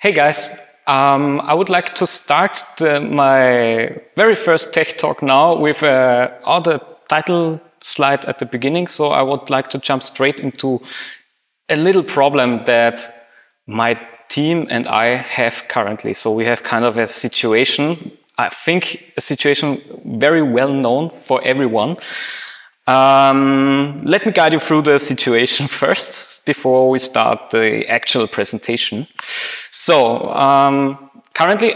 Hey guys, I would like to start my very first tech talk now with the title slide at the beginning. So I would like to jump straight into a little problem that my team and I have currently. So we have kind of a situation, I think a situation very well known for everyone. Let me guide you through the situation first before we start the actual presentation. So currently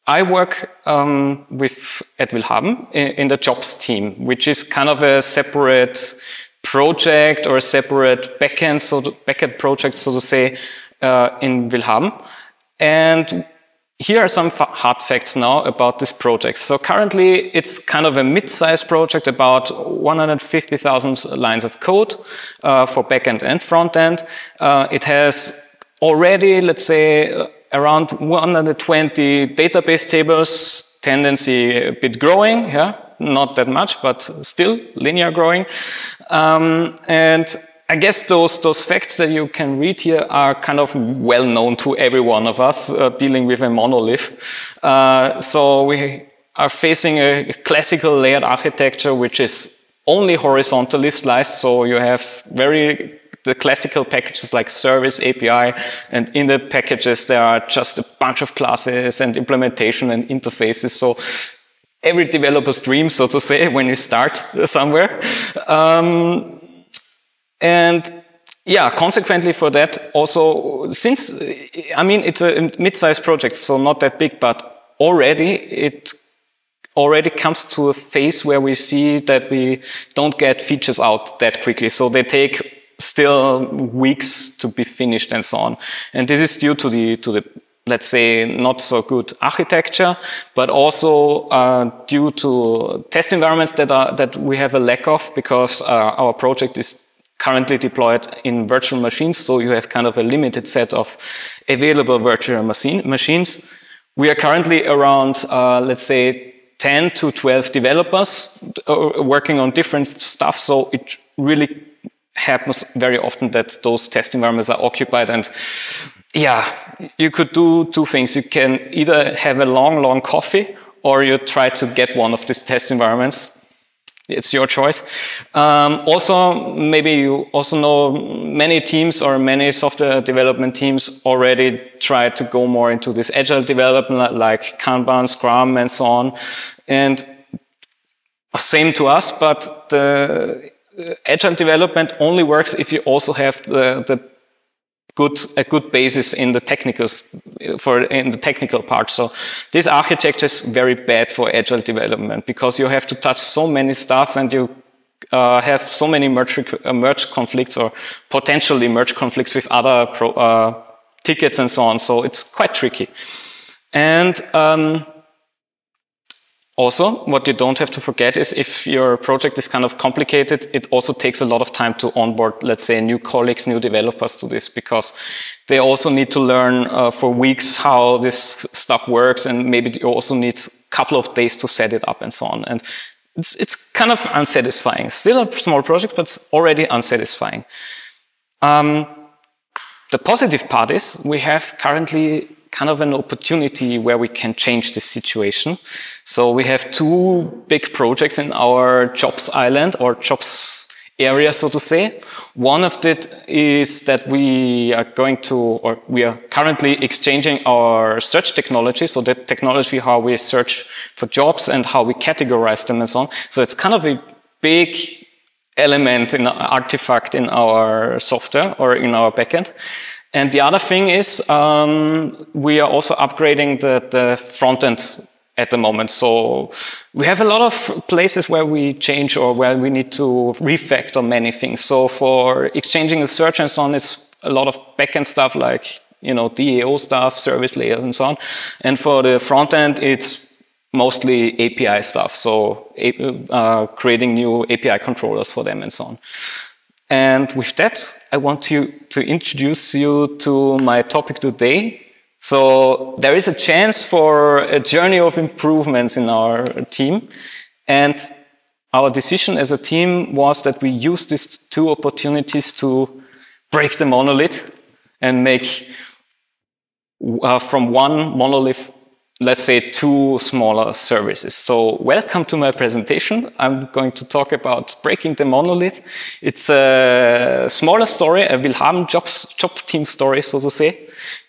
I work at willhaben in the jobs team, which is kind of a separate project or a separate backend, so the backend project, so to say, in willhaben. And here are some hard facts now about this project. So currently it's kind of a mid-sized project, about 150,000 lines of code for backend and frontend. It has already, let's say, around 120 database tables, tendency a bit growing, yeah, not that much, but still linear growing. And I guess those facts that you can read here are kind of well known to every one of us dealing with a monolith. So we are facing a classical layered architecture, which is only horizontally sliced. So you have the classical packages like service, API, and in the packages there are just a bunch of classes and implementation and interfaces. So every developer's dream, so to say, when you start somewhere. And yeah, consequently for that also, since, I mean, it's a mid-sized project, so not that big, but it already comes to a phase where we see that we don't get features out that quickly. So they take still weeks to be finished and so on. And this is due to the let's say, not so good architecture, but also due to test environments that we have a lack of, because our project is currently deployed in virtual machines, so you have kind of a limited set of available virtual machines. We are currently around, let's say, 10 to 12 developers working on different stuff, so it really happens very often that those test environments are occupied. And yeah, you could do two things. You can either have a long coffee, or you try to get one of these test environments. It's your choice. Also, maybe you also know many teams or many software development teams already try to go more into this agile development, like Kanban, Scrum, and so on. And same to us, but the agile development only works if you also have a good basis in the technical part. So this architecture is very bad for agile development, because you have to touch so many stuff, and you have so many merge conflicts or potentially merge conflicts with other tickets and so on. So it's quite tricky. And also, what you don't have to forget is, if your project is kind of complicated, it also takes a lot of time to onboard, let's say, new colleagues, new developers to this, because they also need to learn for weeks how this stuff works, and maybe you also need a couple of days to set it up and so on. And it's kind of unsatisfying. Still a small project, but it's already unsatisfying. The positive part is we have currently kind of an opportunity where we can change this situation. So we have two big projects in our jobs island, or jobs area, so to say. One of it is that we are currently exchanging our search technology. So the technology, how we search for jobs and how we categorize them and so on. So it's kind of a big element in artifact in our software or in our backend. And the other thing is, we are also upgrading the front end at the moment. So we have a lot of places where we change or where we need to refactor many things. So for exchanging the search and so on, it's a lot of backend stuff like, you know, DAO stuff, service layers and so on. And for the front end, it's mostly API stuff. So creating new API controllers for them and so on. And with that, I want to introduce you to my topic today. So there is a chance for a journey of improvements in our team. And our decision as a team was that we use these two opportunities to break the monolith and make from one monolith, let's say, 2 smaller services. So welcome to my presentation. I'm going to talk about breaking the monolith. It's a smaller story, a willhaben job team story, so to say.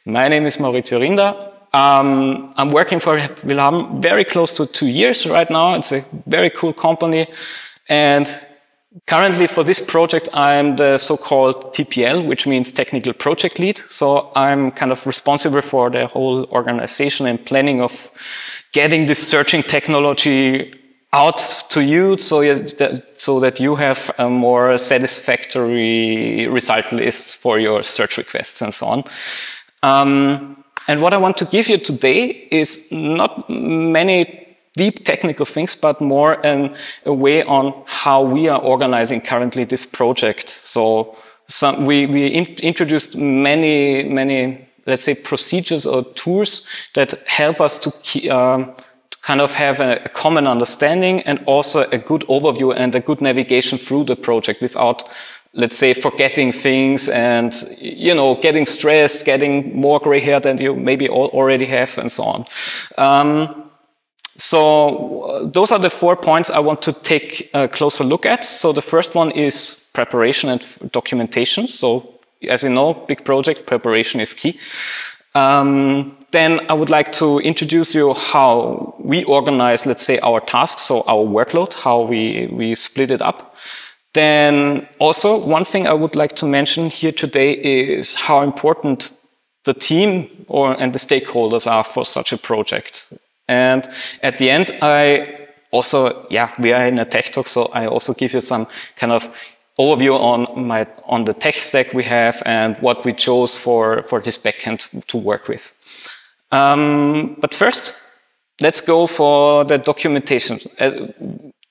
My name is Maurizio Rinder. I'm working for willhaben very close to 2 years right now. It's a very cool company. And currently for this project, I'm the so-called TPL, which means technical project lead. So I'm kind of responsible for the whole organization and planning of getting this searching technology out to you so that you have a more satisfactory result list for your search requests and so on. And what I want to give you today is not many deep technical things, but more a way on how we are organizing currently this project. So we introduced many, let's say, procedures or tools that help us to kind of have a common understanding and also a good overview and a good navigation through the project without, let's say, forgetting things and, you know, getting stressed, getting more gray hair than you maybe already have and so on. So those are the 4 points I want to take a closer look at. So the first one is preparation and documentation. So as you know, big project, preparation is key. Then I would like to introduce you how we organize, let's say, our tasks, so our workload, how we split it up. Then also one thing I would like to mention here today is how important the team and the stakeholders are for such a project. And at the end, I also, we are in a TechTalk, so I also give you some kind of overview on the tech stack we have and what we chose for this backend to work with. But first, let's go for the documentation.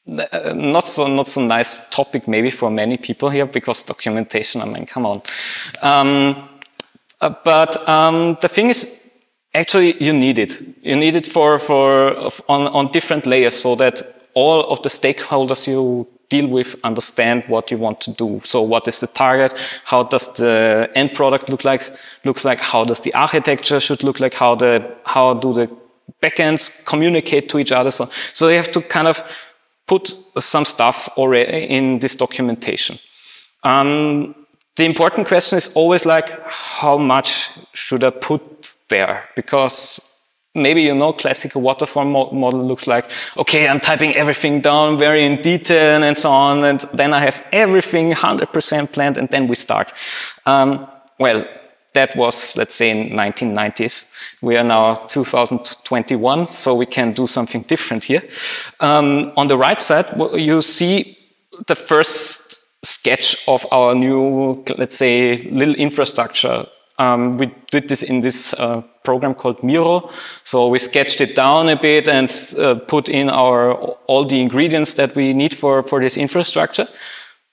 Not so nice topic maybe for many people here, because documentation, I mean, come on. But the thing is, actually, you need it. You need it on different layers so that all of the stakeholders you deal with understand what you want to do. So what is the target? How does the end product looks like? How does the architecture should look like? How do the backends communicate to each other? So you have to kind of put some stuff already in this documentation. The important question is always like, how much should I put there? Because maybe you know classical waterfall model looks like, okay, I'm typing everything down very in detail and so on, and then I have everything 100% planned, and then we start. Well, that was, let's say, in 1990s. We are now 2021, so we can do something different here. On the right side, you see the first sketch of our new, let's say, little infrastructure. We did this in this program called Miro. So we sketched it down a bit and put in all the ingredients that we need for this infrastructure.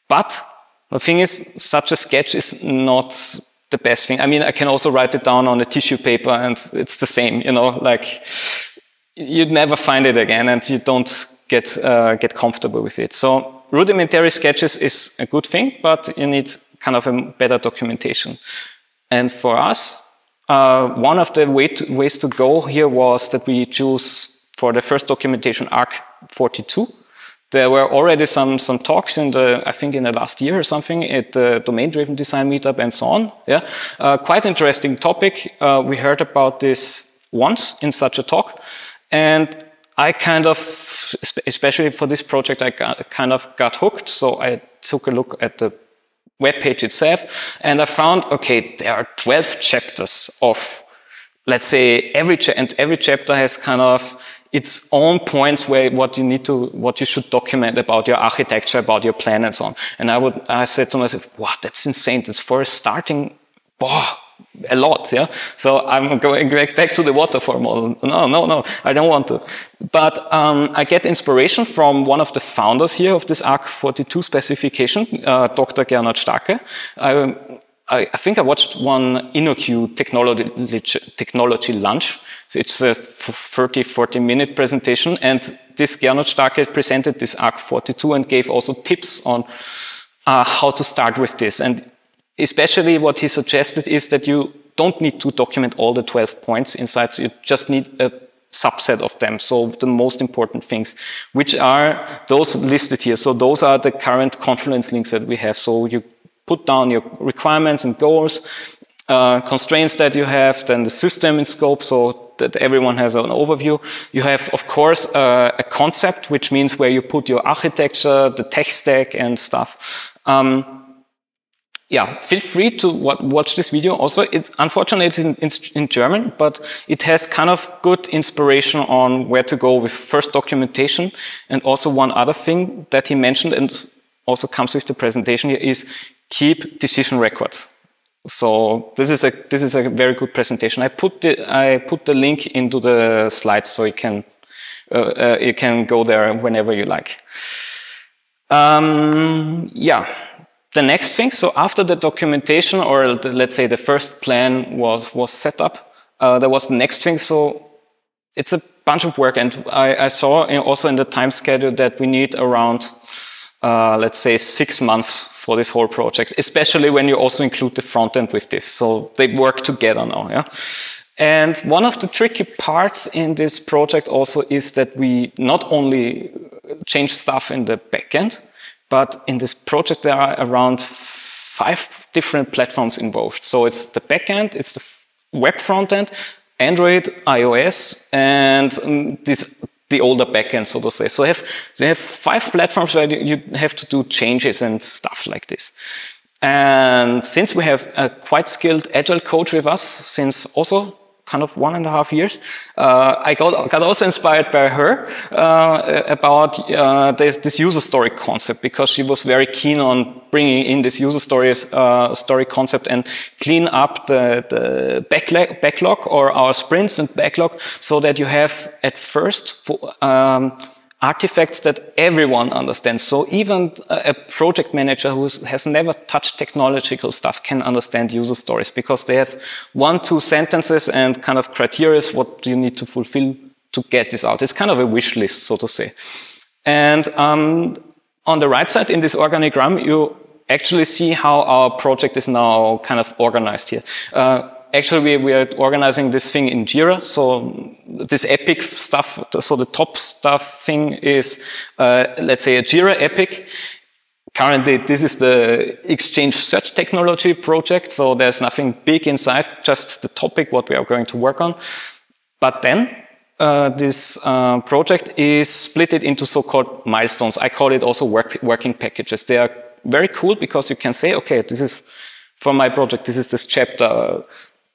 But the thing is, such a sketch is not the best thing. I mean, I can also write it down on a tissue paper and it's the same, you know, like you'd never find it again and you don't get comfortable with it. So rudimentary sketches is a good thing, but you need kind of a better documentation. And for us, one of the ways to go here was that we choose for the first documentation Arc42. There were already some talks I think in the last year or something at the domain-driven design meetup and so on. Yeah, quite interesting topic. We heard about this once in such a talk, and I kind of, especially for this project, I kind of got hooked. So I took a look at the web page itself, and I found, okay, there are 12 chapters of, let's say, every chapter has kind of its own points where what you should document about your architecture, about your plan, and so on. And I said to myself, wow, that's insane. That's for starting, a lot, yeah. So I'm going back to the waterfall model. No, I don't want to. But I get inspiration from one of the founders here of this Arc42 specification, Dr. Gernot Starke. I think I watched one InnoQ technology lunch. So it's a 30-40 minute presentation, and this Gernot Starke presented this Arc42 and gave also tips on how to start with this. And especially what he suggested is that you don't need to document all the 12 points inside. So you just need a subset of them. So the most important things, which are those listed here. So those are the current Confluence links that we have. So you put down your requirements and goals, constraints that you have, then the system in scope, so that everyone has an overview. You have, of course, a concept, which means where you put your architecture, the tech stack and stuff. Yeah, feel free to watch this video. Also, it's unfortunately in German, but it has kind of good inspiration on where to go with first documentation. And also one other thing that he mentioned and also comes with the presentation here is keep decision records. So this is a very good presentation. I put the link into the slides so you can go there whenever you like. Yeah. The next thing, so after the documentation, or let's say the first plan was set up, there was the next thing. So it's a bunch of work, and I saw also in the time schedule that we need around, let's say, 6 months for this whole project, especially when you also include the front end with this. So they work together now, yeah. And one of the tricky parts in this project also is that we not only change stuff in the backend, but in this project, there are around 5 different platforms involved. So it's the backend, it's the web frontend, Android, iOS, and the older backend, so to say. So they have 5 platforms where you have to do changes and stuff like this. And since we have a quite skilled agile coach with us since also kind of 1.5 years. I got also inspired by her about this user story concept, because she was very keen on bringing in this user story concept and clean up the backlog or our sprints and backlog, so that you have at first artifacts that everyone understands. So even a project manager who has never touched technological stuff can understand user stories, because they have 1-2 sentences and kind of criteria what you need to fulfill to get this out. It's kind of a wish list, so to say. And on the right side in this organigram, you actually see how our project is now kind of organized here. Actually, we are organizing this thing in Jira. So this epic stuff, so the top stuff thing is, let's say, a Jira epic. Currently, this is the Exchange Search Technology project. So there's nothing big inside, just the topic, what we are going to work on. But then this project is split into so-called milestones. I call it also working packages. They are very cool because you can say, okay, this is, for my project, this is this chapter,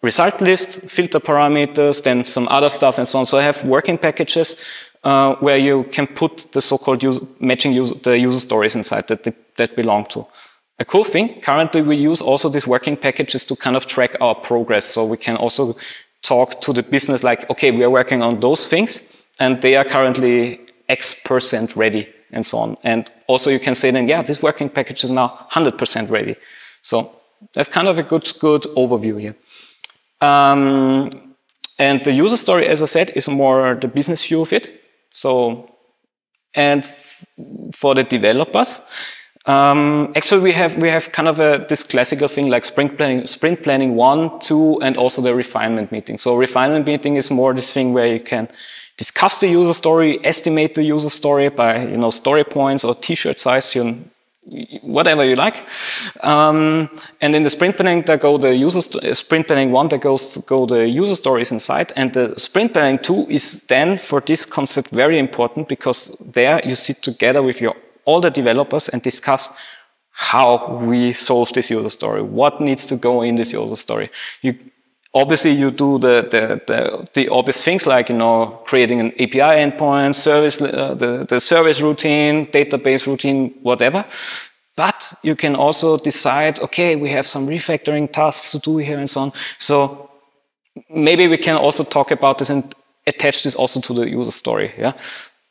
result list, filter parameters, then some other stuff and so on. So I have working packages where you can put the so-called matching the user stories inside that belong to. A cool thing, currently we use also these working packages to kind of track our progress. So we can also talk to the business like, okay, we are working on those things and they are currently X% ready and so on. And also you can say then, yeah, this working package is now 100% ready. So I have kind of a good overview here. And the user story, as I said, is more the business view of it. So, and for the developers, actually we have kind of this classical thing like sprint planning 1, 2, and also the refinement meeting. So refinement meeting is more this thing where you can discuss the user story, estimate the user story by, story points or t-shirt size, whatever you like. And in the sprint planning, there go the sprint planning 1, there go the user stories inside. And the sprint planning 2 is then for this concept very important, because there you sit together with all the developers and discuss how we solve this user story, what needs to go in this user story. Obviously, you do the obvious things like, creating an API endpoint, service, the service routine, database routine, whatever. But you can also decide, okay, we have some refactoring tasks to do here and so on. So maybe we can also talk about this and attach this also to the user story. Yeah.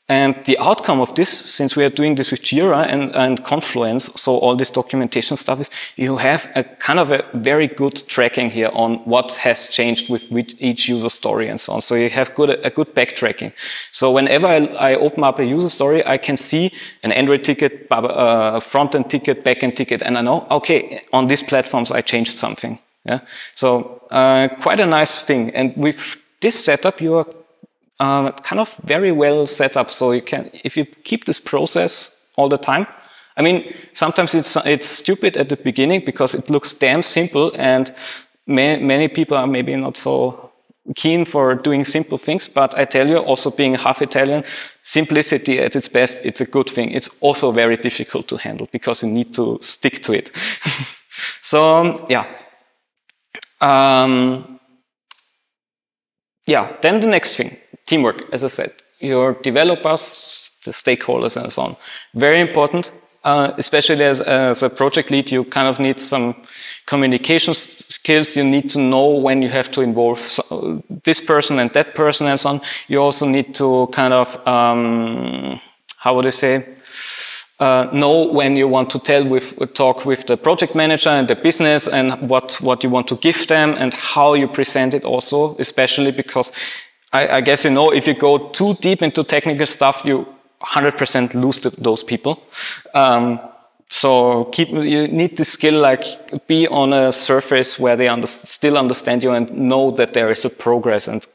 And the outcome of this, since we are doing this with Jira and Confluence, so all this documentation stuff, is you have a kind of a very good tracking here on what has changed with each user story and so on. So you have a good backtracking. So whenever I open up a user story, I can see an Android ticket, front-end ticket, back-end ticket, and I know, okay, on these platforms I changed something. Yeah, so quite a nice thing. And with this setup, you are kind of very well set up. So you can, if you keep this process all the time. I mean, sometimes it's stupid at the beginning because it looks damn simple, and many people are maybe not so keen for doing simple things. But I tell you, also being half Italian, simplicity at its best, it's a good thing. It's also very difficult to handle because you need to stick to it. So yeah. Yeah, then the next thing, teamwork, as I said, your developers, the stakeholders and so on. Very important, especially as a project lead, you kind of need some communication skills. You need to know when you have to involve this person and that person and so on. You also need to kind of, how would I say, know when you want to talk with the project manager and the business and what you want to give them and how you present it also, especially because I guess, you know, if you go too deep into technical stuff, you 100% lose those people. So you need the skill, like be on a surface where they still understand you and know that there is a progress and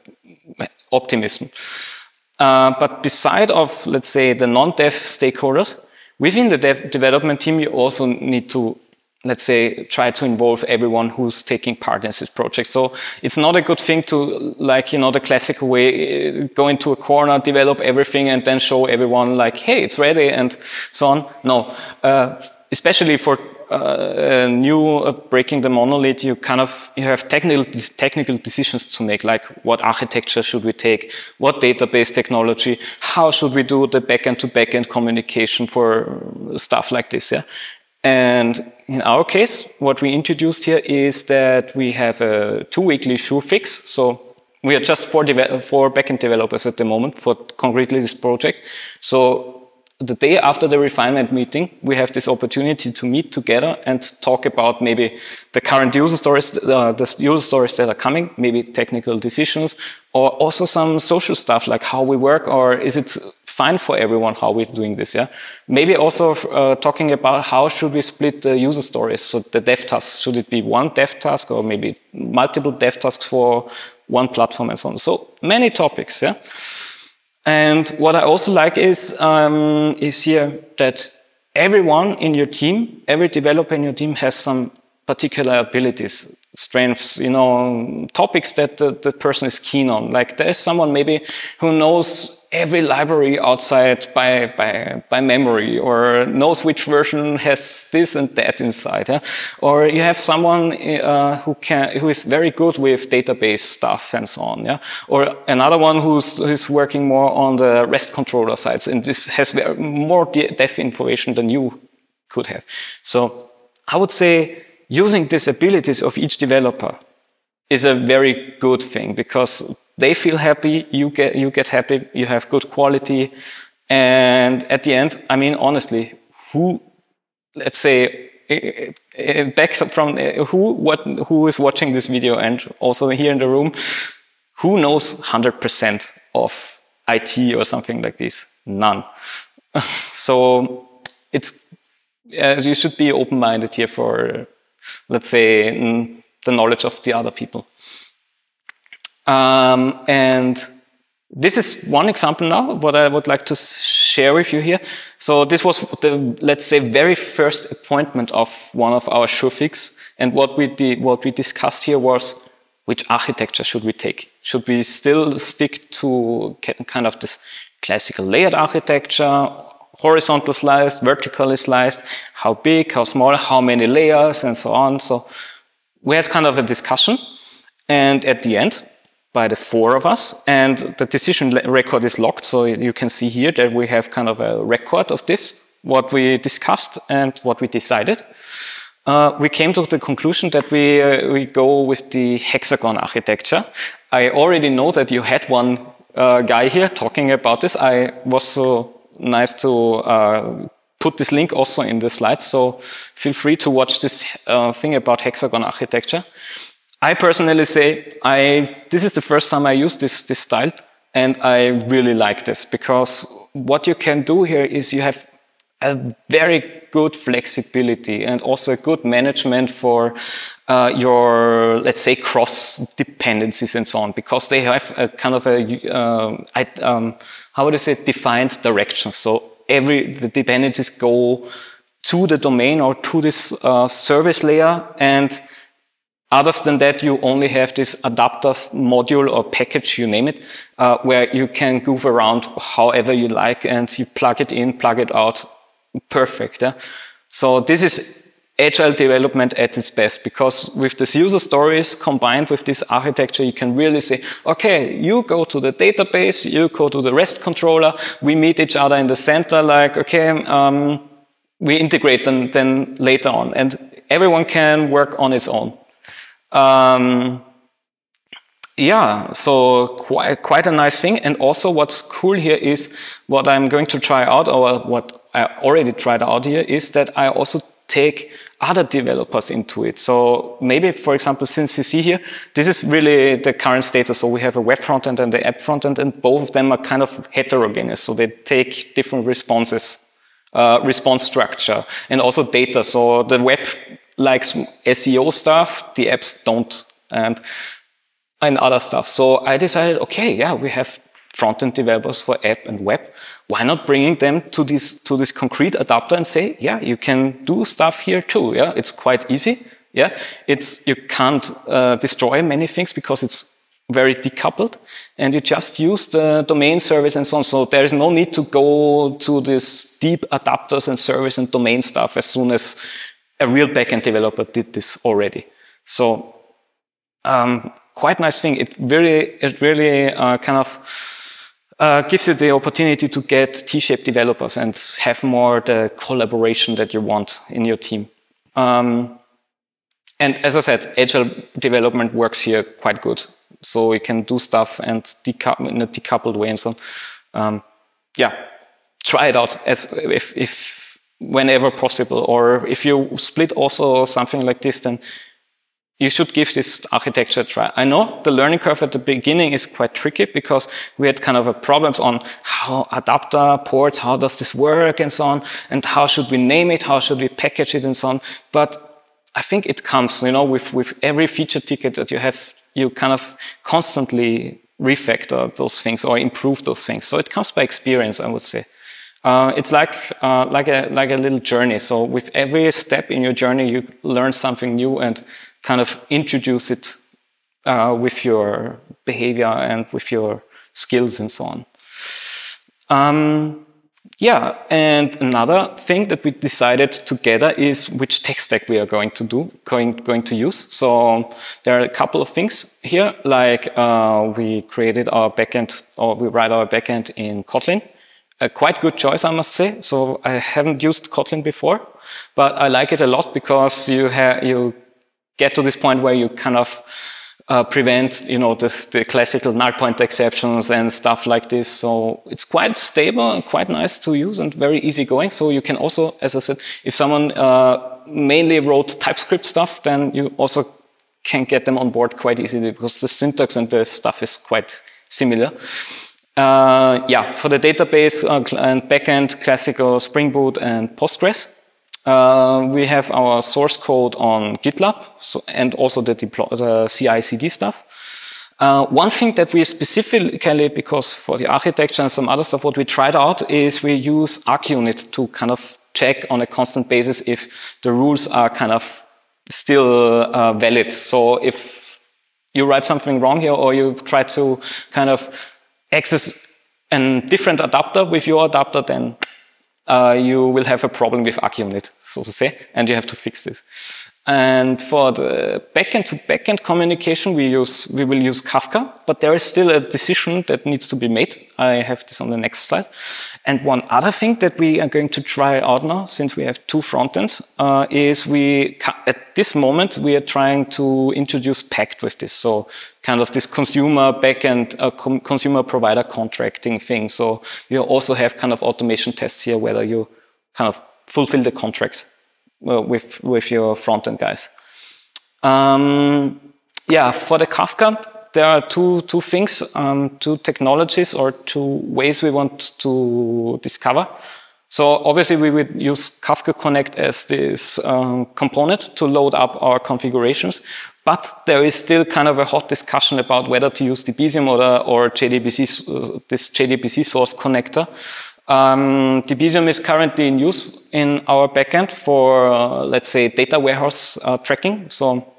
optimism. But beside of, let's say, the non-dev stakeholders, within the development team, you also need to, let's say, try to involve everyone who's taking part in this project. So it's not a good thing to, like, you know, the classical way, go into a corner, develop everything, and then show everyone, like, hey, it's ready, and so on. No, especially for new breaking the monolith, you have technical decisions to make, like what architecture should we take, what database technology, how should we do the backend to backend communication for stuff like this, yeah. And in our case, what we introduced here is that we have a 2-weekly shoe fix. So we are just four backend developers at the moment for concretely this project. So the day after the refinement meeting, we have this opportunity to meet together and talk about maybe the current user stories, the user stories that are coming, maybe technical decisions, or also some social stuff like how we work, or is it fine for everyone how we're doing this, yeah? Maybe also talking about how should we split the user stories, so the dev tasks, should it be one dev task or maybe multiple dev tasks for one platform and so on. So many topics, yeah? And what I also like is here that everyone in your team, every developer in your team has some particular abilities, strengths, you know, topics that the person is keen on. Like there's someone maybe who knows every library outside by memory, or knows which version has this and that inside, yeah? Or you have someone who is very good with database stuff and so on, yeah? Or another one who's working more on the REST controller sides, and this has more depth information than you could have. So I would say using these abilities of each developer is a very good thing, because they feel happy, you get happy, you have good quality, and at the end, I mean, honestly, let's say, back from who is watching this video and also here in the room, who knows 100% of IT or something like this? None. So you should be open-minded here for, let's say, the knowledge of the other people. And this is one example now, what I would like to share with you here. So this was the, let's say, very first appointment of one of our SureFix. And what we discussed here was, which architecture should we take? Should we still stick to kind of this classical layered architecture, horizontal sliced, vertically sliced, how big, how small, how many layers, and so on. So we had kind of a discussion, and at the end, by the 4 of us, and the decision record is locked, so you can see here that we have kind of a record of this, what we discussed and what we decided. We came to the conclusion that we go with the hexagon architecture. I already know that you had one guy here talking about this. I was so nice to put this link also in the slides, so feel free to watch this thing about hexagon architecture. I personally say this is the first time I use this style, and I really like this, because what you can do here is you have a very good flexibility and also a good management for your, let's say, cross dependencies and so on, because they have a kind of how would I say, defined direction. So the dependencies go to the domain or to this service layer, and other than that, you only have this adapter module or package, you name it, where you can goof around however you like, and you plug it in, plug it out, perfect. Yeah? So this is agile development at its best, because with these user stories combined with this architecture, you can really say, okay, you go to the database, you go to the REST controller, we meet each other in the center, like, okay, we integrate them then later on, and everyone can work on its own. Yeah, so quite a nice thing. And also what's cool here is what I'm going to try out, or what I already tried out here, is that I also take other developers into it. So maybe, for example, since you see here, this is really the current status. So we have a web frontend and the app frontend, and both of them are kind of heterogeneous. So they take different responses, response structure, and also data. So the web likes SEO stuff, the apps don't, and other stuff. So I decided, okay, yeah, we have front-end developers for app and web. Why not bringing them to this concrete adapter and say, yeah, you can do stuff here too. Yeah, it's quite easy. Yeah, you can't destroy many things because it's very decoupled, and you just use the domain service and so on. So there is no need to go to this deep adapters and service and domain stuff as soon as a real backend developer did this already. So quite nice thing. It really kind of gives you the opportunity to get T-shaped developers and have more the collaboration that you want in your team. And as I said, agile development works here quite good. So you can do stuff and in a decoupled way and so on. Yeah, try it out if whenever possible. Or if you split also something like this, then you should give this architecture a try. I know the learning curve at the beginning is quite tricky, because we had kind of problems on how adapter ports, how does this work and so on, and how should we name it, how should we package it and so on. But I think it comes, you know, with every feature ticket that you have, you kind of constantly refactor those things or improve those things. So it comes by experience, I would say. It's like a little journey. So with every step in your journey, you learn something new and kind of introduce it with your behavior and with your skills and so on. Yeah, and another thing that we decided together is which tech stack we are going to use. So there are a couple of things here, like we created our backend, or we write our backend in Kotlin. A quite good choice, I must say. So I haven't used Kotlin before, but I like it a lot, because you get to this point where you kind of prevent, you know, the classical null pointer exceptions and stuff like this. So it's quite stable and quite nice to use and very easygoing. So you can also, as I said, if someone mainly wrote TypeScript stuff, then you also can get them on board quite easily, because the syntax and the stuff is quite similar. Yeah, for the database and backend, classical Spring Boot and Postgres. We have our source code on GitLab, and also the CI/CD stuff. One thing that we specifically, because for the architecture and some other stuff, what we tried out is we use ArcUnit to kind of check on a constant basis if the rules are kind of still valid. So if you write something wrong here, or you try to kind of access a different adapter with your adapter, then you will have a problem with ArcUnit, so to say, and you have to fix this. And for the backend-to-backend communication, we will use Kafka, but there is still a decision that needs to be made. I have this on the next slide. And one other thing that we are going to try out now, since we have two frontends, is at this moment we are trying to introduce Pact with this. So kind of this consumer backend, consumer provider contracting thing. So you also have kind of automation tests here, whether you kind of fulfill the contract with your front-end guys. Yeah, for the Kafka, there are two things, two technologies or two ways we want to discover So obviously we would use Kafka Connect as this component to load up our configurations, but there is still kind of a hot discussion about whether to use Debezium or JDBC, this JDBC source connector. Debezium is currently in use in our backend for, let's say, data warehouse tracking. So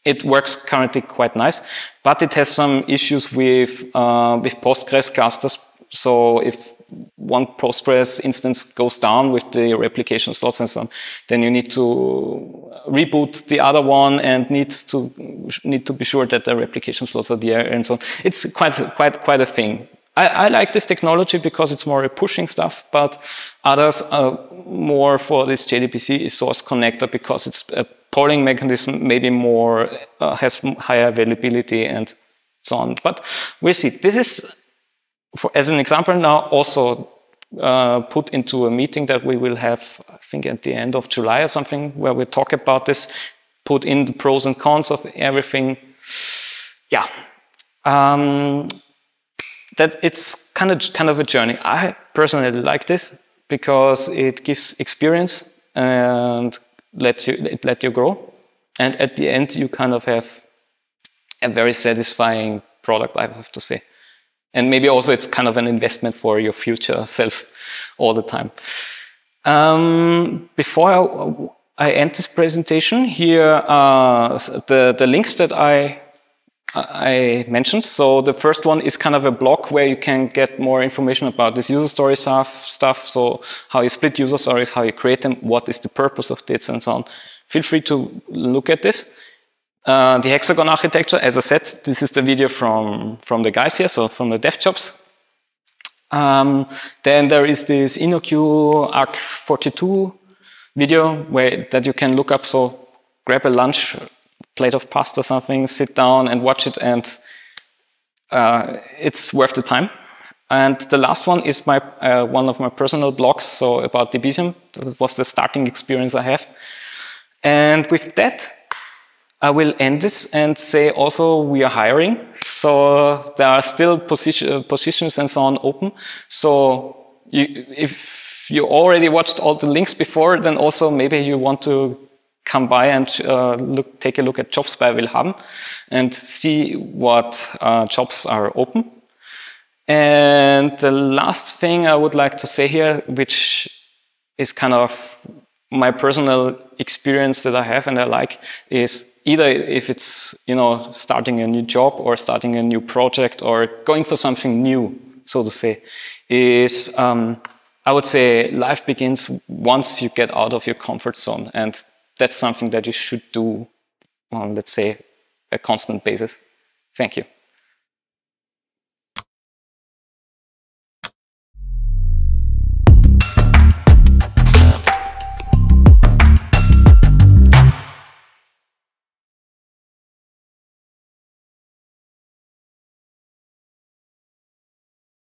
it works currently quite nice, but it has some issues with Postgres clusters. So if one Postgres instance goes down with the replication slots and so on, then you need to reboot the other one and need to be sure that the replication slots are there and so on. It's quite a thing. I like this technology because it's more a pushing stuff, but others are more for this JDBC source connector because it's a polling mechanism, maybe more has higher availability and so on. But we'll see. This is, as an example now, also put into a meeting that we will have, I think, at the end of July or something, where we talk about this, put in the pros and cons of everything. Yeah. That it's kind of a journey. I personally like this because it gives experience and let you grow. And at the end, you kind of have a very satisfying product, I have to say. And maybe also it's kind of an investment for your future self all the time. Before I end this presentation, here are the links that I mentioned. So the first one is kind of a blog where you can get more information about this user story stuff. So how you split user stories, how you create them, what is the purpose of this and so on. Feel free to look at this. The hexagon architecture, as I said, this is the video from the guys here, so from the devjobs. Then there is this InnoQ Arc42 video that you can look up. So grab a lunch, plate of pasta, something, sit down and watch it, and it's worth the time. And the last one is one of my personal blogs, so about Debezium. That was the starting experience I have. And with that, I will end this and say also we are hiring. So there are still positions and so on open. So if you already watched all the links before, then also maybe you want to come by and take a look at jobs by willhaben and see what jobs are open. And the last thing I would like to say here, which is kind of my personal experience that I have and I like, is either if it's, starting a new job or starting a new project or going for something new, so to say, is I would say life begins once you get out of your comfort zone, and that's something that you should do on, let's say, a constant basis. Thank you.